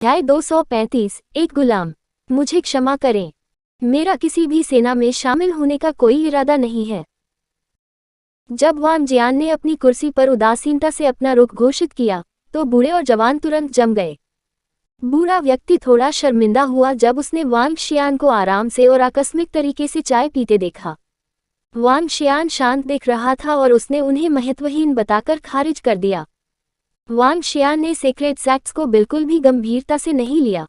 अध्याय 235 एक गुलाम। मुझे क्षमा करें, मेरा किसी भी सेना में शामिल होने का कोई इरादा नहीं है। जब वांग जियान ने अपनी कुर्सी पर उदासीनता से अपना रुख घोषित किया तो बूढ़े और जवान तुरंत जम गए। बूढ़ा व्यक्ति थोड़ा शर्मिंदा हुआ जब उसने वांग शियान को आराम से और आकस्मिक तरीके से चाय पीते देखा। वांग शियान शांत दिख रहा था और उसने उन्हें महत्वहीन बताकर खारिज कर दिया। वांग शियान ने सीक्रेट सैक्ट्स को बिल्कुल भी गंभीरता से नहीं लिया।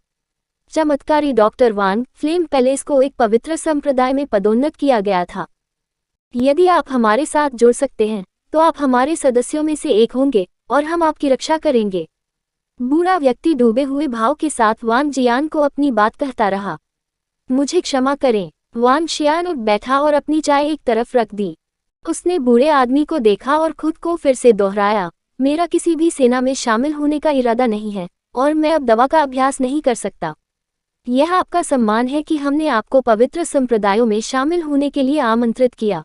चमत्कारी डॉक्टर वांग फ्लेम पैलेस को एक पवित्र संप्रदाय में पदोन्नत किया गया था। यदि आप हमारे साथ जुड़ सकते हैं तो आप हमारे सदस्यों में से एक होंगे और हम आपकी रक्षा करेंगे। बूढ़ा व्यक्ति डूबे हुए भाव के साथ वांग जियान को अपनी बात कहता रहा। मुझे क्षमा करें। वांग शियान उठ बैठा और अपनी चाय एक तरफ रख दी। उसने बूढ़े आदमी को देखा और खुद को फिर से दोहराया, मेरा किसी भी सेना में शामिल होने का इरादा नहीं है और मैं अब दवा का अभ्यास नहीं कर सकता। यह आपका सम्मान है कि हमने आपको पवित्र संप्रदायों में शामिल होने के लिए आमंत्रित किया।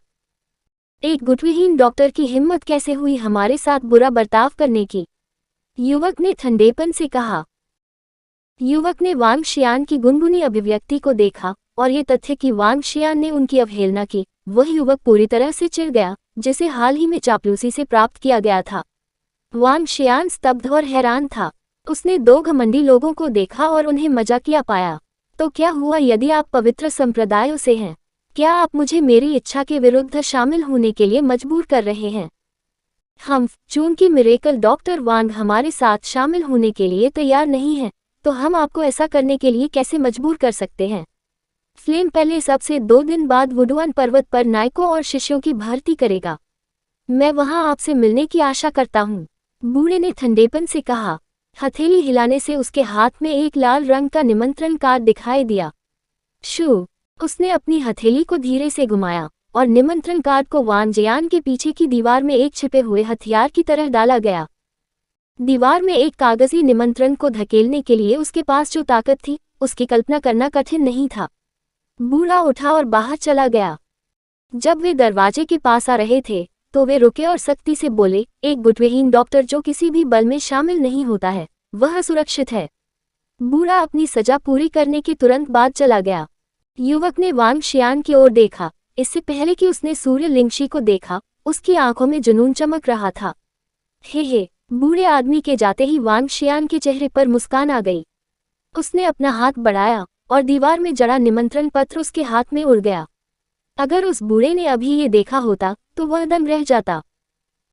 एक गुटविहीन डॉक्टर की हिम्मत कैसे हुई हमारे साथ बुरा बर्ताव करने की? युवक ने ठंडेपन से कहा। युवक ने वांग शियान की गुनगुनी अभिव्यक्ति को देखा और ये तथ्य कि वांग शियान ने उनकी अवहेलना की, वह युवक पूरी तरह से चिढ़ गया जिसे हाल ही में चापलूसी से प्राप्त किया गया था। वांग शियान स्तब्ध और हैरान था। उसने दो घमंडी लोगों को देखा और उन्हें मजाकिया पाया। तो क्या हुआ यदि आप पवित्र संप्रदायों से हैं? क्या आप मुझे मेरी इच्छा के विरुद्ध शामिल होने के लिए मजबूर कर रहे हैं? चूंकि मिरेकल डॉक्टर वांग हमारे साथ शामिल होने के लिए तैयार नहीं है, तो हम आपको ऐसा करने के लिए कैसे मजबूर कर सकते हैं? फ्लेम पैलेस अब से 2 दिन बाद वुडुआन पर्वत पर नायकों और शिष्यों की भर्ती करेगा। मैं वहां आपसे मिलने की आशा करता हूँ, बूढ़े ने ठंडेपन से कहा। हथेली हिलाने से उसके हाथ में एक लाल रंग का निमंत्रण कार्ड दिखाई दिया। शू! उसने अपनी हथेली को धीरे से घुमाया और निमंत्रण कार्ड को वांग जियान के पीछे की दीवार में एक छिपे हुए हथियार की तरह डाला गया। दीवार में एक कागजी निमंत्रण को धकेलने के लिए उसके पास जो ताकत थी, उसकी कल्पना करना कठिन नहीं था। बूढ़ा उठा और बाहर चला गया। जब वे दरवाजे के पास आ रहे थे तो वे रुके और सख्ती से बोले, एक गुटविहीन डॉक्टर जो किसी भी बल में शामिल नहीं होता है, वह सुरक्षित है। बूढ़ा अपनी सजा पूरी करने के तुरंत बाद चला गया। युवक ने वांग शियान की ओर देखा। इससे पहले कि उसने सूर्य लिंगशी को देखा, उसकी आंखों में जुनून चमक रहा था। हे, बूढ़े आदमी के जाते ही वांग शियान के चेहरे पर मुस्कान आ गई। उसने अपना हाथ बढ़ाया और दीवार में जड़ा निमंत्रण पत्र उसके हाथ में उड़ गया। अगर उस बूढ़े ने अभी ये देखा होता तो वह दम रह जाता।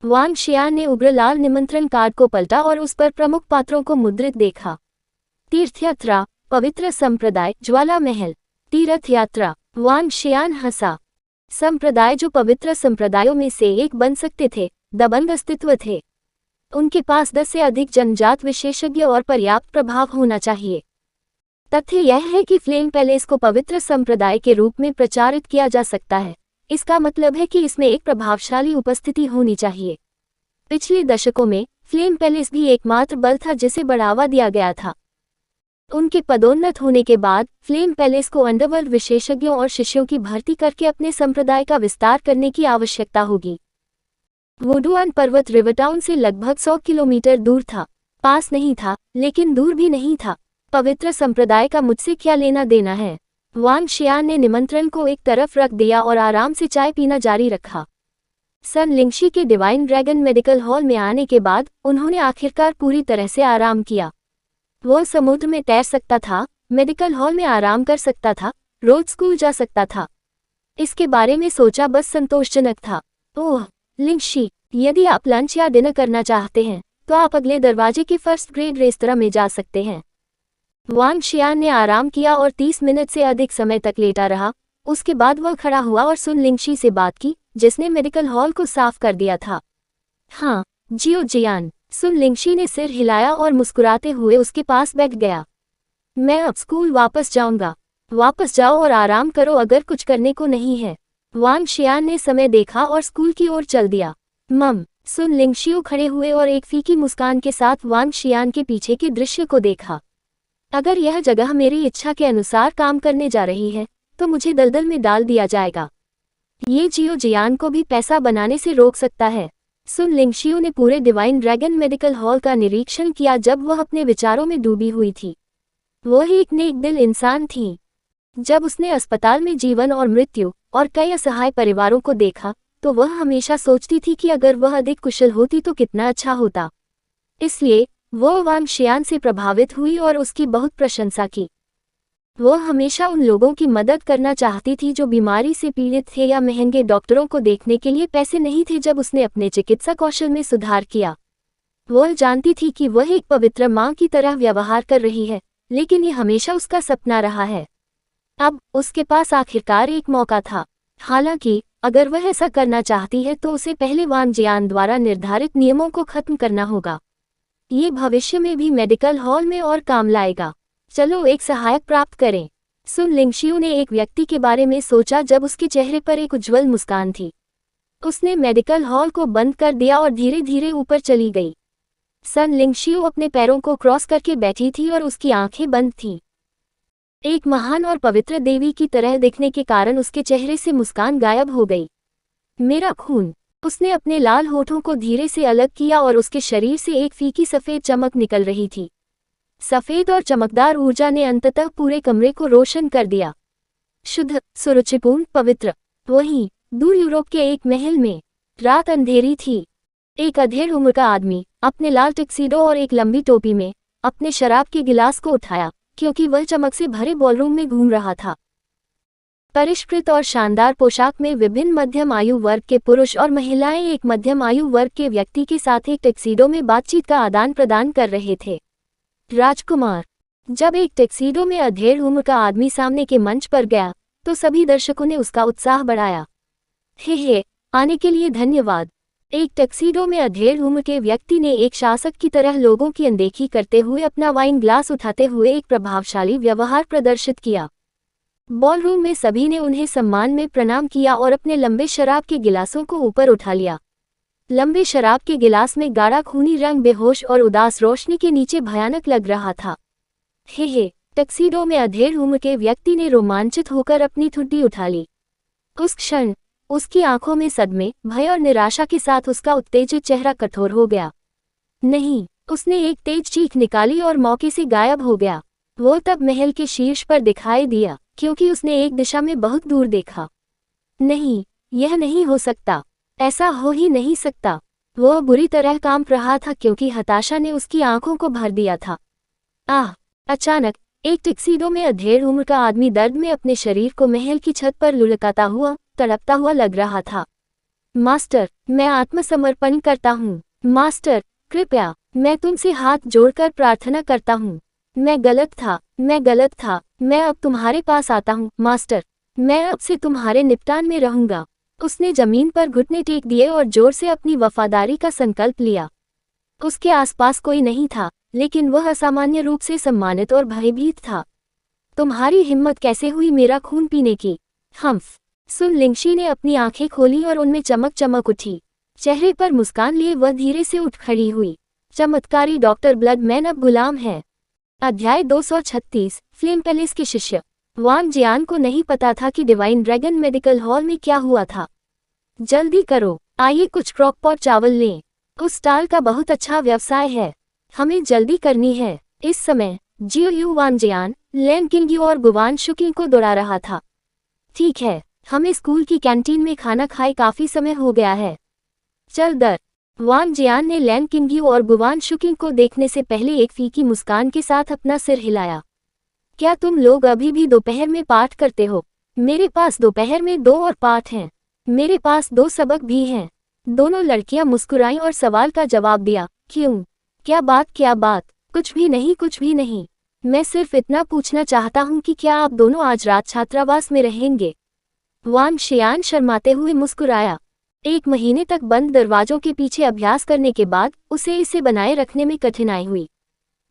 वांग शियान ने उग्र लाल निमंत्रण कार्ड को पलटा और उस पर प्रमुख पात्रों को मुद्रित देखा। तीर्थयात्रा, पवित्र संप्रदाय, ज्वाला महल, तीर्थ यात्रा। वांग शियान हंसा। संप्रदाय जो पवित्र संप्रदायों में से एक बन सकते थे, दबंग अस्तित्व थे। उनके पास 10 से अधिक जनजात विशेषज्ञ और पर्याप्त प्रभाव होना चाहिए। तथ्य यह है कि फ्लेम पैलेस को पवित्र संप्रदाय के रूप में प्रचारित किया जा सकता है। इसका मतलब है कि इसमें एक प्रभावशाली उपस्थिति होनी चाहिए। पिछले दशकों में फ्लेम पैलेस भी एकमात्र बल था जिसे बढ़ावा दिया गया था। उनके पदोन्नत होने के बाद फ्लेम पैलेस को अंडरवर्ल्ड विशेषज्ञों और शिष्यों की भर्ती करके अपने संप्रदाय का विस्तार करने की आवश्यकता होगी। वुडुआन पर्वत रिवरटाउन से लगभग 100 किलोमीटर दूर था। पास नहीं था, लेकिन दूर भी नहीं था। पवित्र संप्रदाय का मुझसे क्या लेना देना है? वांग शियान ने निमंत्रण को एक तरफ रख दिया और आराम से चाय पीना जारी रखा। सन लिंगशी के डिवाइन ड्रैगन मेडिकल हॉल में आने के बाद उन्होंने आखिरकार पूरी तरह से आराम किया। वह समुद्र में तैर सकता था, मेडिकल हॉल में आराम कर सकता था, रोज स्कूल जा सकता था। इसके बारे में सोचा बस संतोषजनक था। ओह लिंगशी, यदि आप लंच या डिनर करना चाहते हैं तो आप अगले दरवाजे के फर्स्ट ग्रेड रेस्तरां में जा सकते हैं। वांग शियान ने आराम किया और 30 मिनट से अधिक समय तक लेटा रहा। उसके बाद वह खड़ा हुआ और सुन लिंगशी से बात की, जिसने मेडिकल हॉल को साफ कर दिया था। हाँ जियो जियान। सुन लिंगशी ने सिर हिलाया और मुस्कुराते हुए उसके पास बैठ गया। मैं अब स्कूल वापस जाऊंगा। वापस जाओ और आराम करो अगर कुछ करने को नहीं है। वांग शियान ने समय देखा और स्कूल की ओर चल दिया। सुन लिंगशियो खड़े हुए और एक फीकी मुस्कान के साथ वांग शियान के पीछे के दृश्य को देखा। अगर यह जगह मेरी इच्छा के अनुसार काम करने जा रही है तो मुझे दलदल में डाल दिया जाएगा। ये जियो जियान को भी पैसा बनाने से रोक सकता है। सुन लिंगशियो ने पूरे डिवाइन ड्रैगन मेडिकल हॉल का निरीक्षण किया जब वह अपने विचारों में डूबी हुई थी। वो एक नेक दिल इंसान थी। जब उसने अस्पताल में जीवन और मृत्यु और कई असहाय परिवारों को देखा, तो वह हमेशा सोचती थी कि अगर वह अधिक कुशल होती तो कितना अच्छा होता। इसलिए वह वांग शियान से प्रभावित हुई और उसकी बहुत प्रशंसा की। वह हमेशा उन लोगों की मदद करना चाहती थी जो बीमारी से पीड़ित थे या महंगे डॉक्टरों को देखने के लिए पैसे नहीं थे। जब उसने अपने चिकित्सा कौशल में सुधार किया, वह जानती थी कि वह एक पवित्र मां की तरह व्यवहार कर रही है, लेकिन ये हमेशा उसका सपना रहा है। अब उसके पास आखिरकार एक मौका था। हालांकि अगर वह ऐसा करना चाहती है तो उसे पहले वांग जियान द्वारा निर्धारित नियमों को खत्म करना होगा। ये भविष्य में भी मेडिकल हॉल में और काम लाएगा। चलो एक सहायक प्राप्त करें। सुन लिंगशियू ने एक व्यक्ति के बारे में सोचा जब उसके चेहरे पर एक उज्ज्वल मुस्कान थी। उसने मेडिकल हॉल को बंद कर दिया और धीरे धीरे ऊपर चली गई। सन लिंगशियू अपने पैरों को क्रॉस करके बैठी थी और उसकी आंखें बंद थीं। एक महान और पवित्र देवी की तरह दिखने के कारण उसके चेहरे से मुस्कान गायब हो गई। मेरा खून। उसने अपने लाल होठों को धीरे से अलग किया और उसके शरीर से एक फीकी सफ़ेद चमक निकल रही थी। सफ़ेद और चमकदार ऊर्जा ने अंततः पूरे कमरे को रोशन कर दिया। शुद्ध, सुरुचिपूर्ण, पवित्र। वहीं दूर यूरोप के एक महल में रात अंधेरी थी। एक अधेड़ उम्र का आदमी अपने लाल टक्सीडो और एक लंबी टोपी में अपने शराब के गिलास को उठाया, क्योंकि वह चमक से भरे बॉलरूम में घूम रहा था। परिष्कृत और शानदार पोशाक में विभिन्न मध्यम आयु वर्ग के पुरुष और महिलाएं एक मध्यम आयु वर्ग के व्यक्ति के साथ एक टैक्सीडो में बातचीत का आदान प्रदान कर रहे थे। राजकुमार। जब एक टैक्सीडो में अधेड़ उम्र का आदमी सामने के मंच पर गया, तो सभी दर्शकों ने उसका उत्साह बढ़ाया। हे, आने के लिए धन्यवाद। एक टैक्सीडो में अधेड़ उम्र के व्यक्ति ने एक शासक की तरह लोगों की अनदेखी करते हुए अपना वाइन ग्लास उठाते हुए एक प्रभावशाली व्यवहार प्रदर्शित किया। बॉलरूम में सभी ने उन्हें सम्मान में प्रणाम किया और अपने लंबे शराब के गिलासों को ऊपर उठा लिया। लंबे शराब के गिलास में गाढ़ा खूनी रंग बेहोश और उदास रोशनी के नीचे भयानक लग रहा था। हे, टक्सीडो में अधेड़ उम्र के व्यक्ति ने रोमांचित होकर अपनी ठुड्डी उठा ली। उस क्षण उसकी आंखों में सदमे, भय और निराशा के साथ उसका उत्तेजित चेहरा कठोर हो गया। नहीं, उसने एक तेज चीख निकाली और मौके से गायब हो गया। वो तब महल के शीर्ष पर दिखाई दिया, क्योंकि उसने एक दिशा में बहुत दूर देखा। नहीं, यह नहीं हो सकता, ऐसा हो ही नहीं सकता। वह बुरी तरह कांप रहा था क्योंकि हताशा ने उसकी आंखों को भर दिया था। अचानक एक टक्सीडो में अधेड़ उम्र का आदमी दर्द में अपने शरीर को महल की छत पर लुढ़काता हुआ, तड़पता हुआ लग रहा था। मास्टर, मैं आत्मसमर्पण करता हूँ। मास्टर, कृपया, मैं तुमसे हाथ जोड़कर प्रार्थना करता हूँ। मैं गलत था, मैं गलत था। मैं अब तुम्हारे पास आता हूँ, मास्टर। मैं अब से तुम्हारे निपटान में रहूंगा। उसने जमीन पर घुटने टेक दिए और जोर से अपनी वफादारी का संकल्प लिया। उसके आसपास कोई नहीं था, लेकिन वह असामान्य रूप से सम्मानित और भयभीत था। तुम्हारी हिम्मत कैसे हुई मेरा खून पीने की? हम्फ। सुन लिंगशी ने अपनी आंखें खोली और उनमें चमक उठी। चेहरे पर मुस्कान लिए वह धीरे से उठ खड़ी हुई। चमत्कारी डॉक्टर ब्लडमैन अब गुलाम है। अध्याय 236। फ्लेम पैलेस के शिष्य। वांग जियान को नहीं पता था कि डिवाइन ड्रैगन मेडिकल हॉल में क्या हुआ था। जल्दी करो, आइए कुछ क्रॉकपॉट चावल लें। उस स्टाल का बहुत अच्छा व्यवसाय है, हमें जल्दी करनी है। इस समय जियो यू वांग जियान, लैन किंग्यू और गुवान शुकिंग को दौड़ा रहा था। ठीक है, हमें स्कूल की कैंटीन में खाना खाए काफी समय हो गया है। चल दर। वांग जियान ने लैन किंग्यू और गुवान शुकिंग को देखने से पहले एक फीकी मुस्कान के साथ अपना सिर हिलाया। क्या तुम लोग अभी भी दोपहर में पाठ करते हो? मेरे पास दोपहर में 2 और पाठ हैं। मेरे पास 2 सबक भी हैं। दोनों लड़कियां मुस्कुराईं और सवाल का जवाब दिया। क्यों? क्या बात? कुछ भी नहीं, कुछ भी नहीं। मैं सिर्फ इतना पूछना चाहता हूँ कि क्या आप दोनों आज रात छात्रावास में रहेंगे? वांग शियान शर्माते हुए मुस्कुराया। 1 महीने तक बंद दरवाजों के पीछे अभ्यास करने के बाद उसे इसे बनाए रखने में कठिनाई हुई।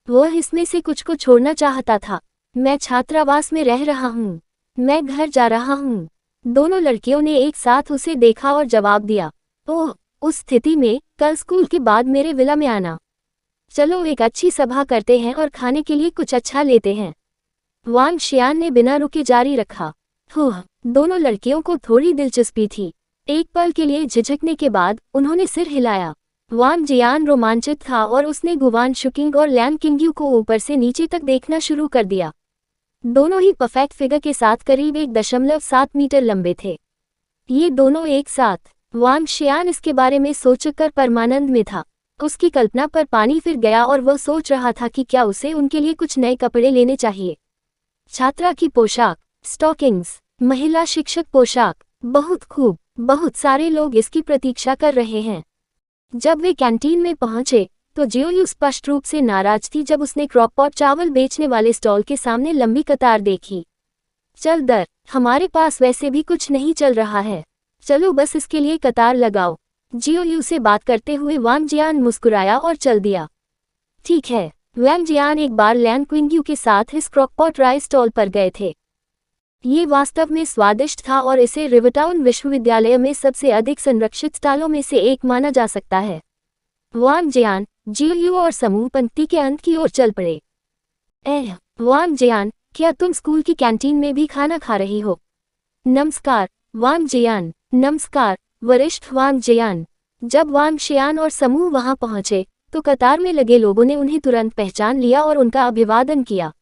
वह इसमें से कुछ को छोड़ना चाहता था। मैं छात्रावास में रह रहा हूँ। मैं घर जा रहा हूँ। दोनों लड़कियों ने एक साथ उसे देखा और जवाब दिया। ओह, उस स्थिति में कल स्कूल के बाद मेरे विला में आना। चलो एक अच्छी सभा करते हैं और खाने के लिए कुछ अच्छा लेते हैं। वांग शियान ने बिना रुके जारी रखा। दोनों लड़कियों को थोड़ी दिलचस्पी थी। एक पल के लिए झिझकने के बाद उन्होंने सिर हिलाया। वांग जियान रोमांचित था और उसने गुवान शुकिंग और लैन किंग्यू को ऊपर से नीचे तक देखना शुरू कर दिया। दोनों ही परफेक्ट फिगर के साथ करीब 1.7 मीटर लंबे थे। ये दोनों एक साथ। वांग शियान इसके बारे में सोचकर परमानंद में था। उसकी कल्पना पर पानी फिर गया और वह सोच रहा था कि क्या उसे उनके लिए कुछ नए कपड़े लेने चाहिए। छात्रा की पोशाक, स्टॉकिंग्स, महिला शिक्षक पोशाक, बहुत खूब। बहुत सारे लोग इसकी प्रतीक्षा कर रहे हैं। जब वे कैंटीन में पहुंचे तो जियोयू स्पष्ट रूप से नाराज थी जब उसने क्रॉकपॉट चावल बेचने वाले स्टॉल के सामने लंबी कतार देखी। चल दर, हमारे पास वैसे भी कुछ नहीं चल रहा है, चलो बस इसके लिए कतार लगाओ। जियोयू से बात करते हुए वांग जियान मुस्कुराया और चल दिया। ठीक है। वांग जियान एक बार लैन क्विंग्यू के साथ इस क्रॉकपॉट राइस स्टॉल पर गए थे। ये वास्तव में स्वादिष्ट था और इसे रिवरटाउन विश्वविद्यालय में सबसे अधिक संरक्षित स्टॉलों में से एक माना जा सकता है। वांग जियान, जियोयू और समूह पंक्ति के अंत की ओर चल पड़े। वांग जियान, क्या तुम स्कूल की कैंटीन में भी खाना खा रही हो? नमस्कार वांग जियान। नमस्कार वरिष्ठ वांग जियान। जब वांग शियान और समूह वहां पहुंचे तो कतार में लगे लोगों ने उन्हें तुरंत पहचान लिया और उनका अभिवादन किया।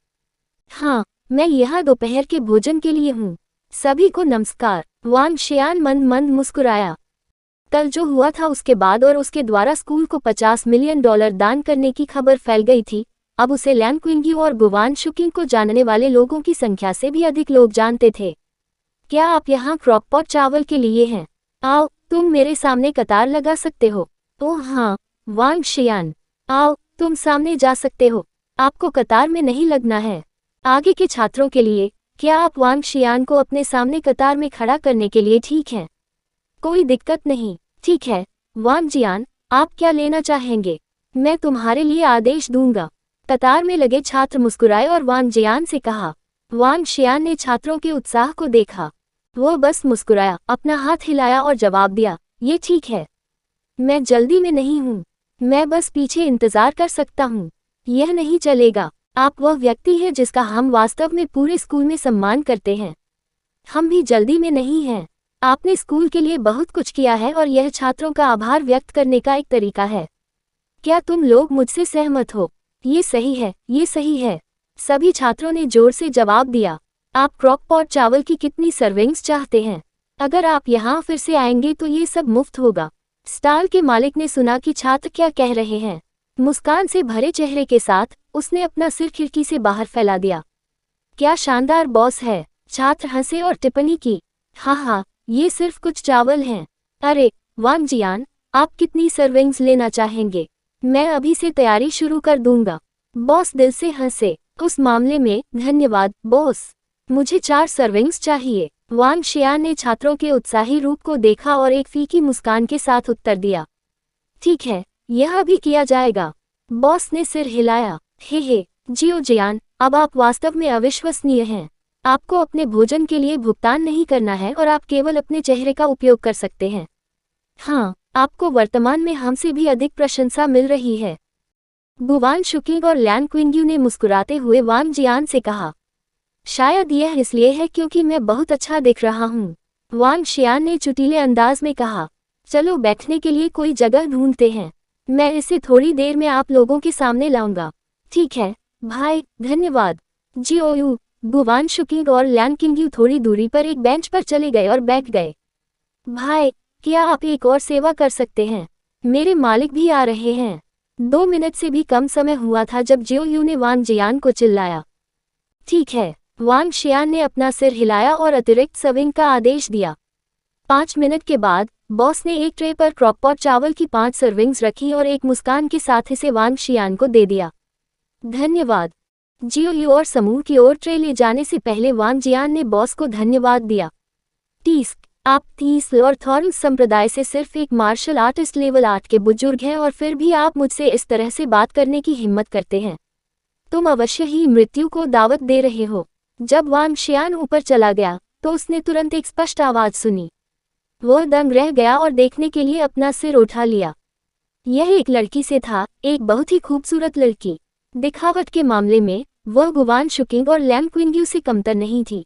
हाँ, मैं यहाँ दोपहर के भोजन के लिए हूँ। सभी को नमस्कार। वांग शियान मंद मंद मुस्कुराया। कल जो हुआ था उसके बाद और उसके द्वारा स्कूल को $50 मिलियन दान करने की खबर फैल गई थी। अब उसे लैन क्विंग्यू और गुवान शुकिंग को जानने वाले लोगों की संख्या से भी अधिक लोग जानते थे। क्या आप यहाँ क्रॉकपॉट चावल के लिए हैं? आओ, तुम मेरे सामने कतार लगा सकते हो। ओह हाँ, वांग शियान। आओ, तुम सामने जा सकते हो। आपको कतार में नहीं लगना है। आगे के छात्रों के लिए, क्या आप वांग शियान को अपने सामने कतार में खड़ा करने के लिए ठीक हैं? कोई दिक्कत नहीं। ठीक है, वांग जियान, आप क्या लेना चाहेंगे? मैं तुम्हारे लिए आदेश दूंगा। कतार में लगे छात्र मुस्कुराए और वांग जियान से कहा। वांग शियान ने छात्रों के उत्साह को देखा। वह बस मुस्कुराया, अपना हाथ हिलाया और जवाब दिया, ये ठीक है। मैं जल्दी में नहीं हूँ। मैं बस पीछे इंतजार कर सकता हूँ। यह नहीं चलेगा। आप वह व्यक्ति हैं जिसका हम वास्तव में पूरे स्कूल में सम्मान करते हैं। हम भी जल्दी में नहीं हैं। आपने स्कूल के लिए बहुत कुछ किया है और यह छात्रों का आभार व्यक्त करने का एक तरीका है। क्या तुम लोग मुझसे सहमत हो? ये सही है, ये सही है। सभी छात्रों ने जोर से जवाब दिया। आप क्रॉकपॉट चावल की कितनी सर्विंग्स चाहते हैं? अगर आप यहाँ फिर से आएंगे तो ये सब मुफ्त होगा। स्टॉल के मालिक ने सुना कि छात्र क्या कह रहे हैं। मुस्कान से भरे चेहरे के साथ उसने अपना सिर खिड़की से बाहर फैला दिया। क्या शानदार बॉस है। छात्र हंसे और टिप्पणी की, हाँ, ये सिर्फ कुछ चावल हैं। अरे वांग जियान, आप कितनी सर्विंग्स लेना चाहेंगे? मैं अभी से तैयारी शुरू कर दूंगा। बॉस दिल से हंसे। उस मामले में धन्यवाद बॉस, मुझे 4 सर्विंग्स चाहिए। वांग शियान ने छात्रों के उत्साही रूप को देखा और एक फीकी मुस्कान के साथ उत्तर दिया, ठीक है, यह अभी किया जाएगा। बॉस ने सिर हिलाया। हे जियो जियान, अब आप वास्तव में अविश्वसनीय हैं। आपको अपने भोजन के लिए भुगतान नहीं करना है और आप केवल अपने चेहरे का उपयोग कर सकते हैं। हाँ, आपको वर्तमान में हमसे भी अधिक प्रशंसा मिल रही है। गुवान शुकिंग और लैन क्विंग्यू ने मुस्कुराते हुए वांग जियान से कहा, शायद यह इसलिए है क्योंकि मैं बहुत अच्छा दिख रहा हूँ। वांग शियान ने चुटीले अंदाज में कहा, चलो बैठने के लिए कोई जगह ढूंढते हैं। मैं इसे थोड़ी देर में आप लोगों के सामने लाऊंगा। ठीक है भाई, धन्यवाद। जियोयू, गुवान शुकिंग और लैन किंग्यू थोड़ी दूरी पर एक बेंच पर चले गए और बैठ गए। भाई, क्या आप एक और सेवा कर सकते हैं? मेरे मालिक भी आ रहे हैं। 2 मिनट से भी कम समय हुआ था जब जियोयू ने वांग जियान को चिल्लाया। ठीक है। वांग शियान ने अपना सिर हिलाया और अतिरिक्त सर्विंग का आदेश दिया। 5 मिनट के बाद बॉस ने एक ट्रे पर क्रॉकपॉट चावल की 5 सर्विंग्स रखी और एक मुस्कान के साथ इसे वांग शियान को दे दिया। धन्यवाद। जियोयू और समूह की ओर ट्रे ले जाने से पहले वांग जियान ने बॉस को धन्यवाद दिया। आप तीस और थॉर्न संप्रदाय से सिर्फ एक मार्शल आर्टिस्ट लेवल 8 के बुजुर्ग हैं और फिर भी आप मुझसे इस तरह से बात करने की हिम्मत करते हैं। तुम अवश्य ही मृत्यु को दावत दे रहे हो। जब वांग शियान ऊपर चला गया तो उसने तुरंत एक स्पष्ट आवाज सुनी। वह दंग रह गया और देखने के लिए अपना सिर उठा लिया। यह एक लड़की से था, एक बहुत ही खूबसूरत लड़की। दिखावट के मामले में वह गुवान शुकिंग और लैन क्विंग्यू से कमतर नहीं थी।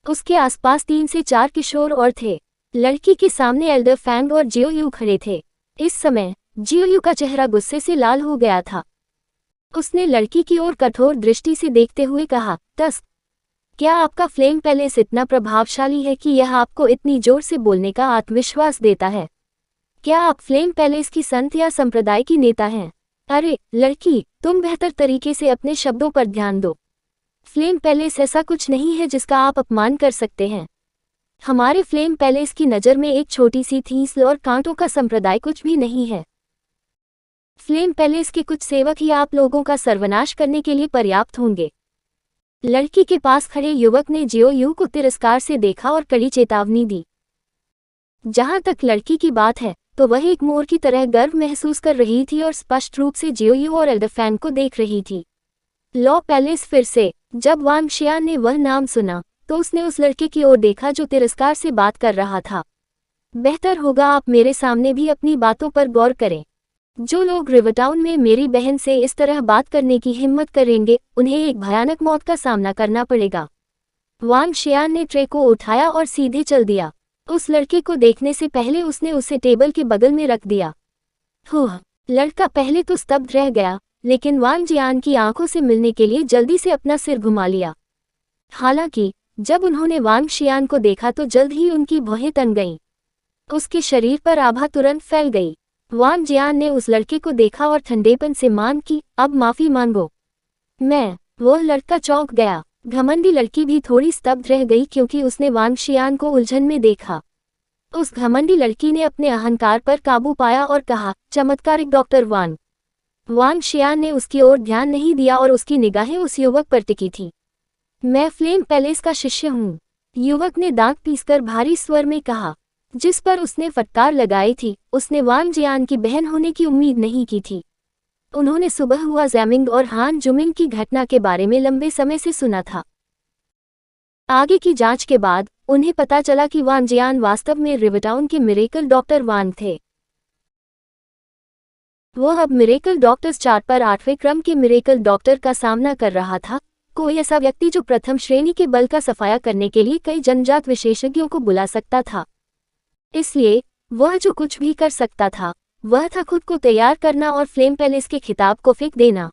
उसके आसपास 3 से 4 किशोर और थे। लड़की के सामने एल्डर फैंग और जियोयू खड़े थे। इस समय जियोयू का चेहरा गुस्से से लाल हो गया था। उसने लड़की की ओर कठोर दृष्टि से देखते हुए कहा, टस्क, क्या आपका फ्लेम पैलेस इतना प्रभावशाली है कि यह आपको इतनी जोर से बोलने का आत्मविश्वास देता है? क्या आप फ्लेम पैलेस की संत या संप्रदाय की नेता हैं? अरे लड़की, तुम बेहतर तरीके से अपने शब्दों पर ध्यान दो। फ्लेम पैलेस ऐसा कुछ नहीं है जिसका आप अपमान कर सकते हैं। हमारे फ्लेम पैलेस की नज़र में एक छोटी सी थींस और कांटों का संप्रदाय कुछ भी नहीं है। फ्लेम पैलेस के कुछ सेवक ही आप लोगों का सर्वनाश करने के लिए पर्याप्त होंगे। लड़की के पास खड़े युवक ने जियोयू को तिरस्कार से देखा और कड़ी चेतावनी दी। जहां तक लड़की की बात है तो वह एक मोर की तरह गर्व महसूस कर रही थी और स्पष्ट रूप से जियोयू और एल्डरफैन को देख रही थी। लॉ पैलेस फिर से। जब वांग शियान ने वह नाम सुना तो उसने उस लड़के की ओर देखा जो तिरस्कार से बात कर रहा था। बेहतर होगा आप मेरे सामने भी अपनी बातों पर गौर करें। जो लोग रिवरटाउन में मेरी बहन से इस तरह बात करने की हिम्मत करेंगे, उन्हें एक भयानक मौत का सामना करना पड़ेगा। वांग शियान ने ट्रे को उठाया और सीधे चल दिया। उस लड़के को देखने से पहले उसने उसे टेबल के बगल में रख दिया। लड़का पहले तो स्तब्ध रह गया, लेकिन वांग जियान की आंखों से मिलने के लिए जल्दी से अपना सिर घुमा लिया। हालांकि जब उन्होंने वांग शियान को देखा तो जल्द ही उनकी भौहें तन गईं। उसके शरीर पर आभा तुरंत फैल गई। वांग जियान ने उस लड़के को देखा और ठंडेपन से मांग की, अब माफी मांगो। वह लड़का चौंक गया। घमंडी लड़की भी थोड़ी स्तब्ध रह गई क्योंकि उसने वांग शियान को उलझन में देखा। उस घमंडी लड़की ने अपने अहंकार पर काबू पाया और कहा, चमत्कारिक डॉक्टर वांग। वांग शियान ने उसकी ओर ध्यान नहीं दिया और उसकी निगाहें उस युवक पर टिकी थी। मैं फ्लेम पैलेस का शिष्य हूँ, युवक ने दांत पीसकर भारी स्वर में कहा। जिस पर उसने फटकार लगाई थी, उसने वांग जियान की बहन होने की उम्मीद नहीं की थी। उन्होंने सुबह हुआ जैमिंग और हान जुमिंग की घटना के बारे में लंबे समय से सुना था। आगे की जांच के बाद उन्हें पता चला कि वांग जियान वास्तव में रिवरटाउन के मिरेकल डॉक्टर वांग थे। वह अब मिरेकल डॉक्टर्स चार्ट पर 8वें क्रम के मिरेकल डॉक्टर का सामना कर रहा था, कोई ऐसा व्यक्ति जो प्रथम श्रेणी के बल का सफाया करने के लिए कई जन्मजात विशेषज्ञों को बुला सकता था। इसलिए वह जो कुछ भी कर सकता था वह था खुद को तैयार करना और फ्लेम पैलेस के खिताब को फेंक देना।